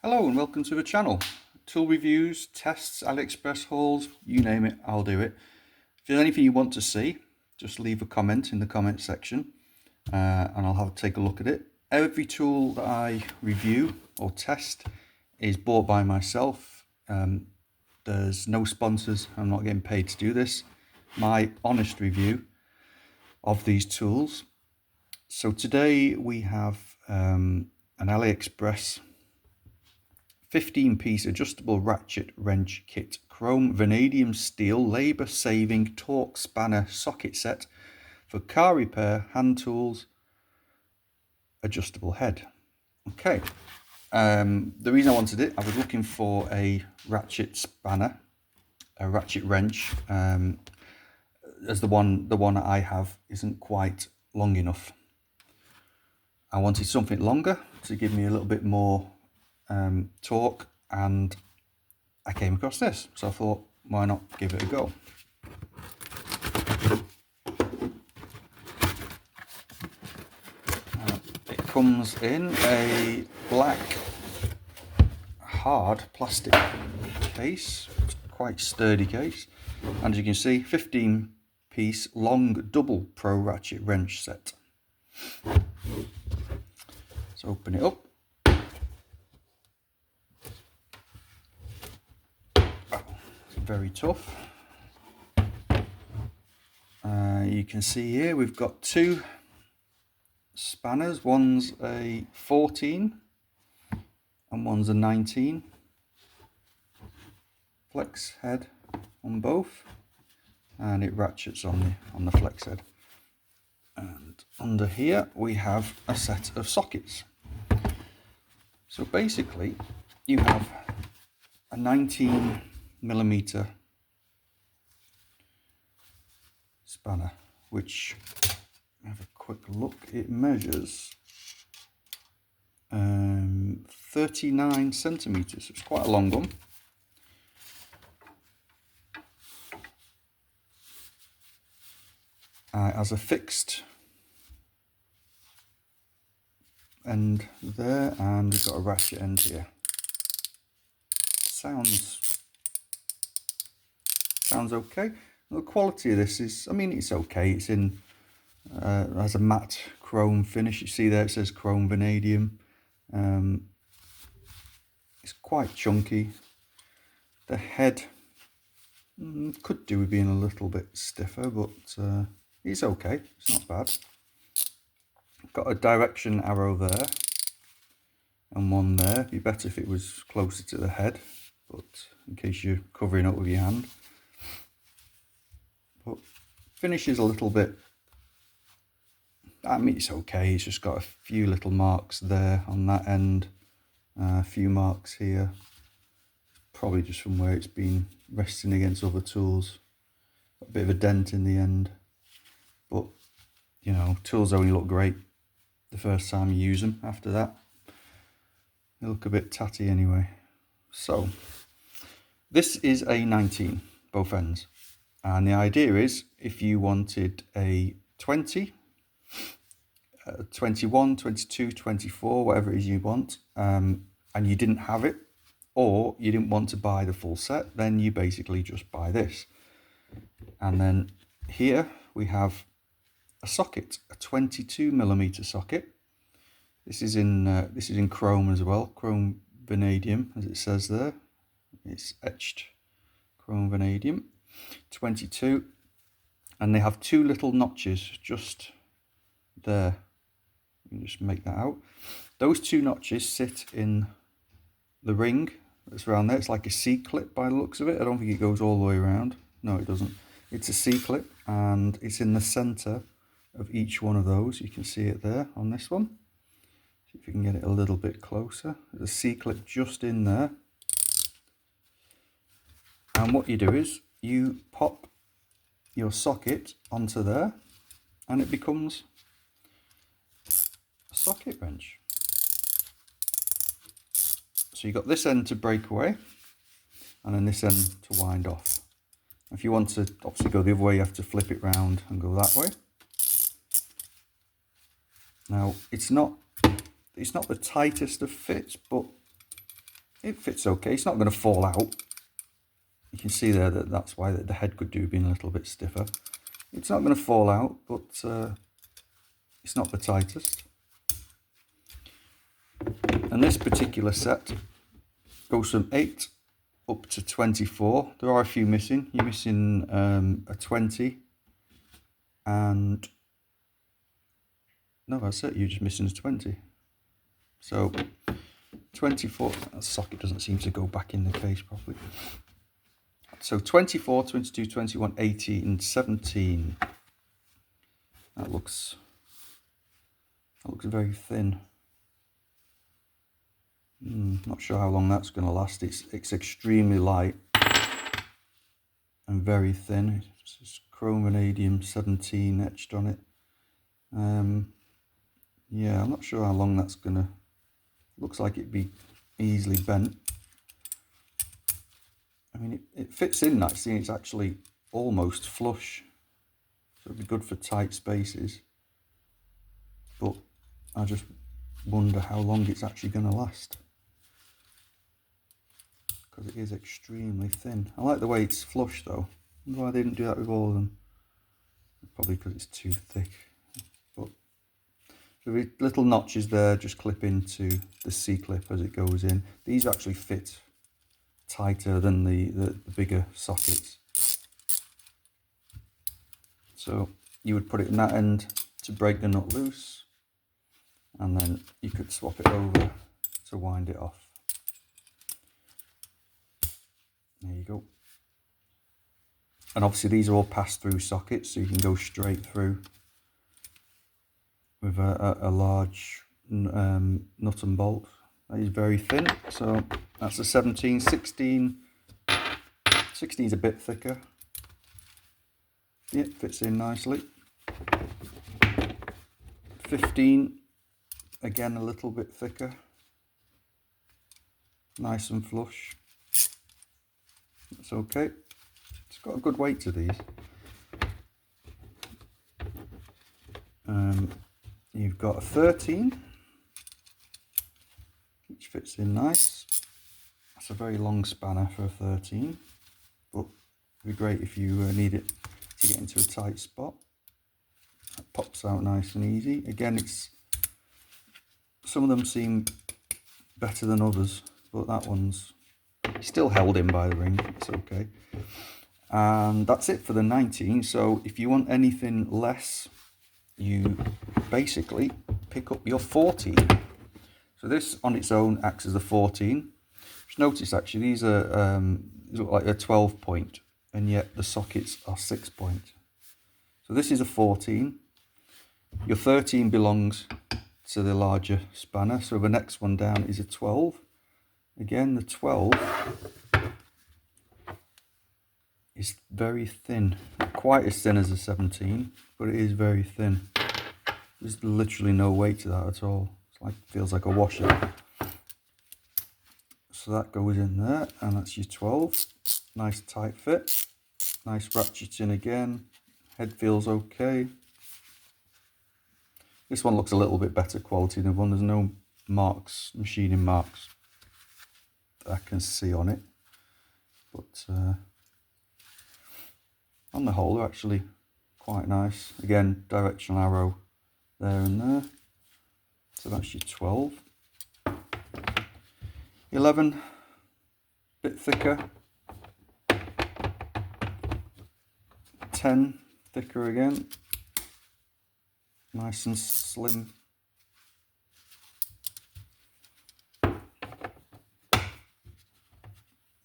Hello and welcome to the channel. Tool reviews, tests, Aliexpress hauls, you name it, I'll do it. If there's anything you want to see, just leave a comment in the comment section and I'll have to take a look at it. Every tool that I review or test is bought by myself. There's no sponsors, I'm not getting paid to do this. My honest review of these tools. So today we have an Aliexpress 15-piece adjustable ratchet wrench kit, chrome vanadium steel, labour-saving torque spanner socket set for car repair, hand tools, adjustable head. Okay, the reason I wanted it, I was looking for a ratchet spanner, a ratchet wrench, as the one I have isn't quite long enough. I wanted something longer to give me a little bit more torque, and I came across this, so I thought, why not give it a go. It comes in a black hard plastic case, quite sturdy case, and as you can see, 15-piece long double pro ratchet wrench set. Let's open it up. Very tough. You can see here we've got two spanners. One's a 14 and one's a 19. Flex head on both, and it ratchets on the flex head. And under here we have a set of sockets. So basically you have a 19mm spanner, which, have a quick look, it measures 39 centimeters. It's quite a long one. It has a fixed end there, and we've got a ratchet end here. Sounds okay. The quality of this is, I mean, it's okay. It's in has a matte chrome finish. You see there it says chrome vanadium. It's quite chunky. The head could do with being a little bit stiffer, but it's okay. It's not bad. Got a direction arrow there and one there. It'd be better if it was closer to the head, but in case you're covering up with your hand. But finish is a little bit, I mean, it's okay. It's just got a few little marks there on that end, a few marks here, probably just from where it's been resting against other tools. Got a bit of a dent in the end, but you know, tools only look great the first time you use them. After that, they look a bit tatty anyway. So this is a 19, both ends. And the idea is, if you wanted a 20, 21, 22, 24, whatever it is you want, and you didn't have it, or you didn't want to buy the full set, then you basically just buy this. And then here we have a socket, a 22mm socket. This is in chrome as well, chrome vanadium, as it says there. It's etched chrome vanadium. 22, and they have two little notches just there. You can just make that out. Those two notches sit in the ring that's around there. It's like a C-clip by the looks of it. I don't think it goes all the way around. No, it doesn't. It's a C-clip, and it's in the center of each one of those. You can see it there on this one. See if you can get it a little bit closer. There's a C-clip just in there. And what you do is you pop your socket onto there, and it becomes a socket wrench. So you've got this end to break away, and then this end to wind off. If you want to obviously go the other way, you have to flip it round and go that way. Now it's not the tightest of fits, but it fits okay. It's not going to fall out. You can see there that that's why the head could do being a little bit stiffer. It's not going to fall out, but it's not the tightest. And this particular set goes from 8 up to 24. There are a few missing. You're missing a 20 and no, that's it. You're just missing a 20. So 24. That socket doesn't seem to go back in the case properly. So 24, 22, 21, 18, and 17. That looks very thin. Not sure how long that's going to last. It's extremely light and very thin. It's just chrome vanadium 17 etched on it. Yeah, I'm not sure how long that's going to... Looks like it'd be easily bent. I mean, it fits in nicely. It's actually almost flush. So it'd be good for tight spaces. But I just wonder how long it's actually going to last. Because it is extremely thin. I like the way it's flush though. I wonder why they didn't do that with all of them. Probably because it's too thick. But the little notches there just clip into the C-clip as it goes in. These actually fit tighter than the bigger sockets. So you would put it in that end to break the nut loose, and then you could swap it over to wind it off. There you go. And obviously these are all pass-through sockets, so you can go straight through with a large nut and bolt. That is very thin, so that's a 17. 16 is a bit thicker. Yeah, fits in nicely. 15, again a little bit thicker. Nice and flush. That's okay. It's got a good weight to these. You've got a 13, which fits in nice. That's a very long spanner for a 13, but it'd be great if you need it to get into a tight spot. That pops out nice and easy. Again, some of them seem better than others, but that one's still held in by the ring. It's okay. And that's it for the 19. So if you want anything less, you basically pick up your 14. So this on its own acts as a 14. Just notice actually these are these look like a 12 point, and yet the sockets are 6 point. So this is a 14. Your 13 belongs to the larger spanner. So the next one down is a 12. Again, the 12 is very thin. Not quite as thin as a 17, but it is very thin. There's literally no weight to that at all. It's like, feels like a washer. So that goes in there, and that's your 12. Nice tight fit. Nice ratcheting again. Head feels okay. This one looks a little bit better quality than the one. There's no marks, machining marks that I can see on it. But on the whole, they're actually quite nice. Again, directional arrow there and there. So that's your 12. 11, bit thicker. 10, thicker again. Nice and slim.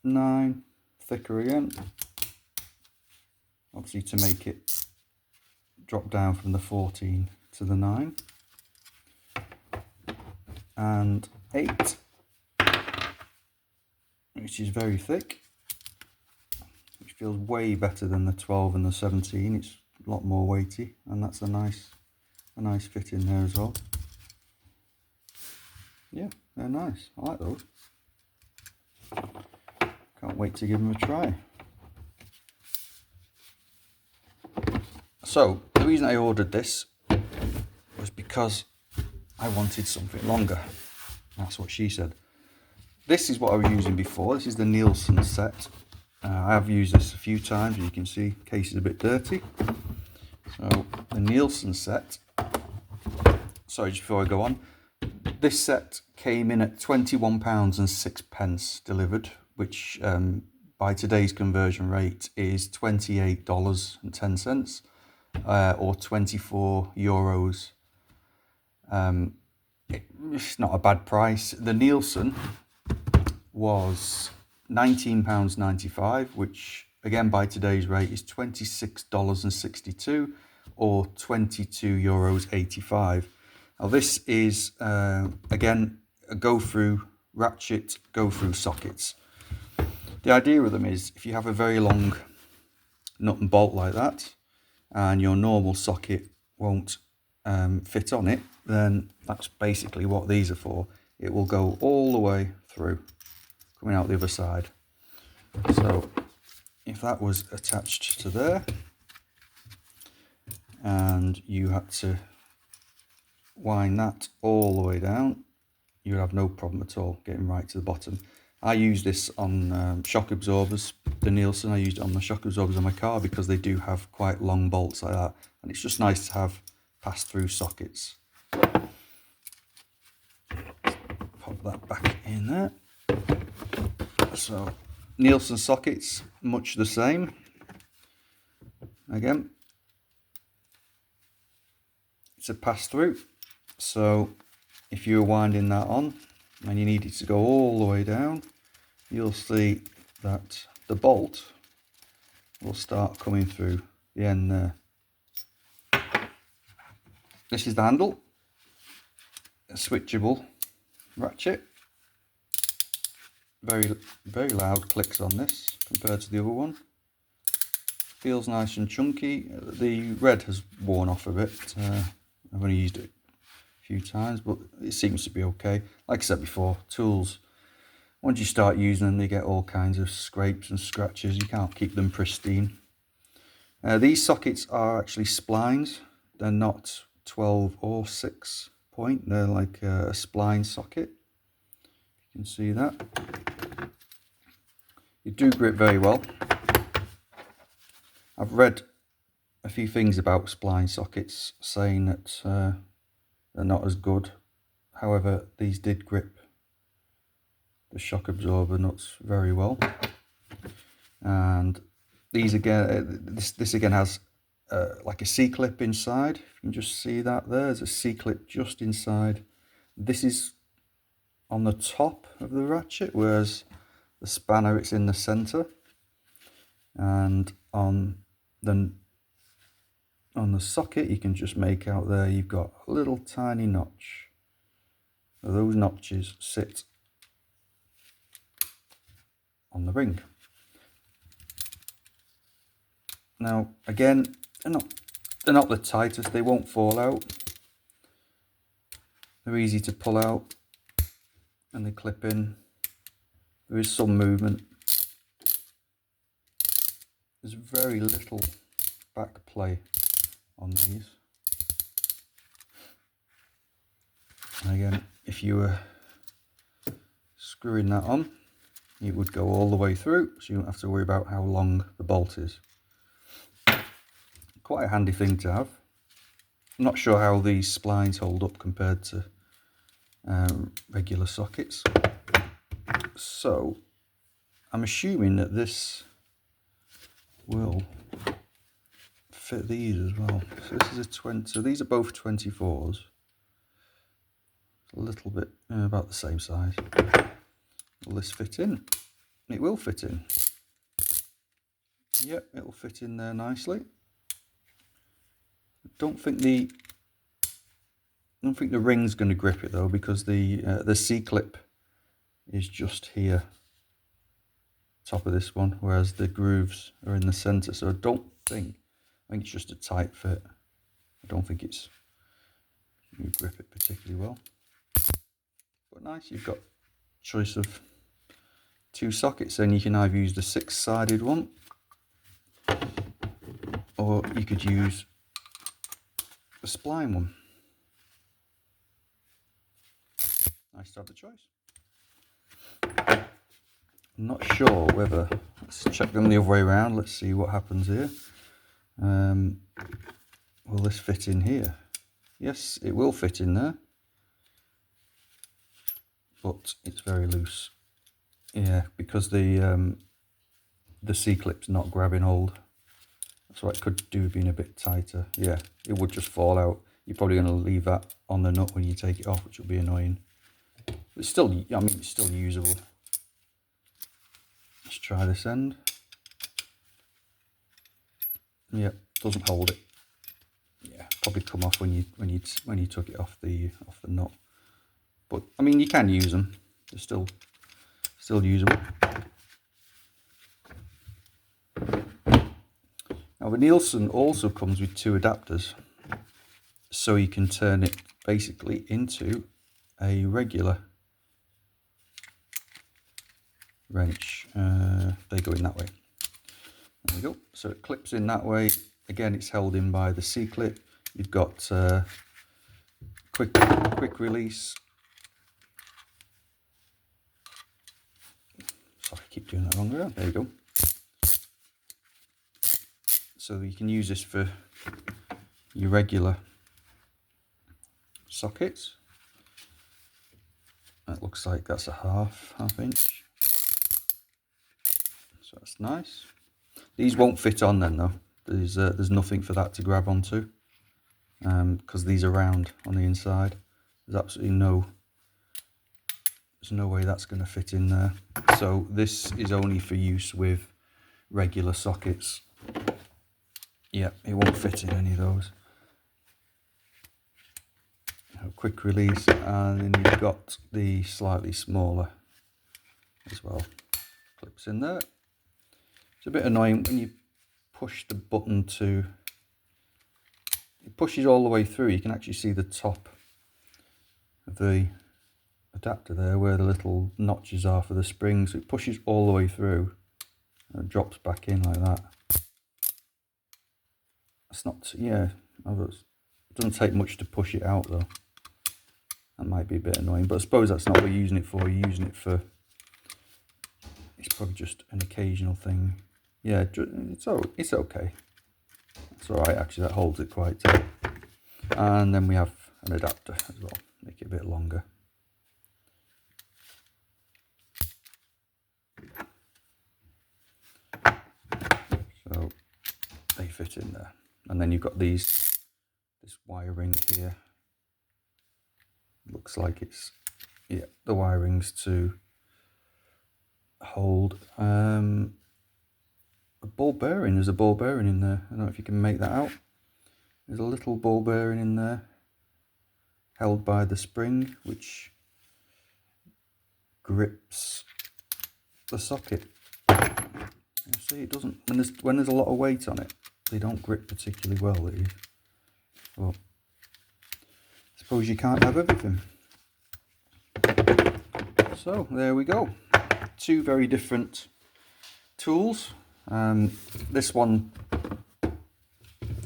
9, thicker again. Obviously to make it drop down from the 14 to the 9. And 8, which is very thick, which feels way better than the 12 and the 17. It's a lot more weighty, and that's a nice fit in there as well. Yeah, they're nice. I like those. Can't wait to give them a try. So the reason I ordered this was because I wanted something longer. That's what she said. this is what I was using before. This is the Neielson set. I have used this a few times. You can see the case is a bit dirty. So the Neielson set, sorry, just before I go on, this set came in at £21.06 delivered, which by today's conversion rate is $28.10 or €24. It's not a bad price. The Neielson was £19.95, which again by today's rate is $26.62 or €22.85. Now this is again a go-through ratchet, go-through sockets. The idea of them is if you have a very long nut and bolt like that and your normal socket won't fit on it, then that's basically what these are for. It will go all the way through, coming out the other side. So if that was attached to there and you had to wind that all the way down, you would have no problem at all getting right to the bottom. I use this on shock absorbers, the Neielson. I used it on the shock absorbers on my car because they do have quite long bolts like that, and it's just nice to have pass-through sockets. Pop that back in there. So Neielson sockets, much the same. Again, it's a pass-through. So if you're winding that on and you need it to go all the way down, you'll see that the bolt will start coming through the end there. This is the handle, a switchable ratchet. Very loud clicks on this compared to the other one. Feels nice and chunky. The red has worn off a bit. I've only used it a few times, but it seems to be okay. Like I said before, tools, once you start using them, they get all kinds of scrapes and scratches. You can't keep them pristine. These sockets are actually splines. They're not 12 or 6 point. They're like a spline socket. You can see that. They do grip very well. I've read a few things about spline sockets saying that they're not as good. However, these did grip the shock absorber nuts very well. And these again, this again has like a C-clip inside. You can just see that there's a C-clip just inside. This is on the top of the ratchet, whereas the spanner, it's in the center. And on the socket, you can just make out there you've got a little tiny notch. So those notches sit on the ring. Now again, they're not the tightest. They won't fall out. They're easy to pull out and they clip in. There is some movement. There's very little back play on these. And again, if you were screwing that on, it would go all the way through, so you don't have to worry about how long the bolt is. Quite a handy thing to have. I'm not sure how these splines hold up compared to regular sockets. So I'm assuming that this will fit these as well. So this is a 20. So these are both 24s. A little bit about the same size. Will this fit in? It will fit in. Yep, it'll fit in there nicely. I don't think the ring's going to grip it though, because the C-clip is just here, top of this one, whereas the grooves are in the center. So I think it's just a tight fit. I don't think it's you grip it particularly well. But nice, you've got choice of 2 sockets, and you can either use the 6-sided one, or you could use the spline one. Nice to have the choice. I'm not sure whether, let's check them the other way around, let's see what happens here. Will this fit in here? Yes, it will fit in there, but it's very loose. Yeah, because the C-clip's not grabbing hold. That's what it could do being a bit tighter. Yeah, it would just fall out. You're probably going to leave that on the nut when you take it off, which will be annoying. It's still, I mean, it's still usable. Let's try this end. Yeah, doesn't hold it. Yeah, probably come off when you took it off the nut. But I mean, you can use them. They're still usable. Now the Neielson also comes with 2 adapters, so you can turn it basically into a regular wrench. They go in that way. There we go. So it clips in that way. Again, it's held in by the C-clip. You've got quick release. Sorry, I keep doing that wrong way. There you go. So you can use this for your regular sockets. That looks like that's a half inch. So that's nice. These won't fit on then though. There's nothing for that to grab onto, because these are round on the inside. There's absolutely no way that's going to fit in there. So this is only for use with regular sockets. Yeah, it won't fit in any of those. A quick release, and then you've got the slightly smaller as well. Clips in there. It's a bit annoying when you push the button to, it pushes all the way through. You can actually see the top of the adapter there where the little notches are for the springs. So it pushes all the way through and it drops back in like that. It's not, yeah, it doesn't take much to push it out though. That might be a bit annoying, but I suppose that's not what you're using it for. You're using it for, it's probably just an occasional thing. Yeah, it's okay. It's alright actually, that holds it quite tight. And then we have an adapter as well, make it a bit longer. So they fit in there. And then you've got this wiring here. Looks like it's, yeah, the wirings to hold a ball bearing. There's a ball bearing in there. I don't know if you can make that out. There's a little ball bearing in there held by the spring, which grips the socket. You see, it doesn't, when there's a lot of weight on it, they don't grip particularly well. Well, I suppose you can't have everything. So there we go. 2 very different tools. This one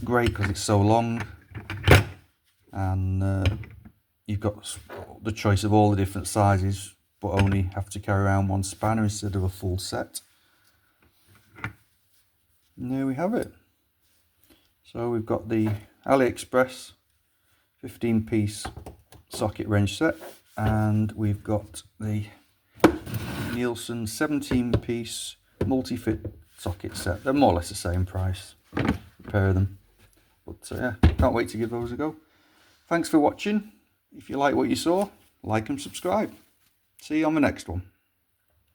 great because it's so long, and you've got the choice of all the different sizes, but only have to carry around 1 spanner instead of a full set. And there we have it. So we've got the Aliexpress 15-piece socket wrench set, and we've got the Neielson 17-piece multi-fit socket set. They're more or less the same price, pair of them. But yeah, can't wait to give those a go. Thanks for watching. If you like what you saw, like and subscribe. See you on the next one.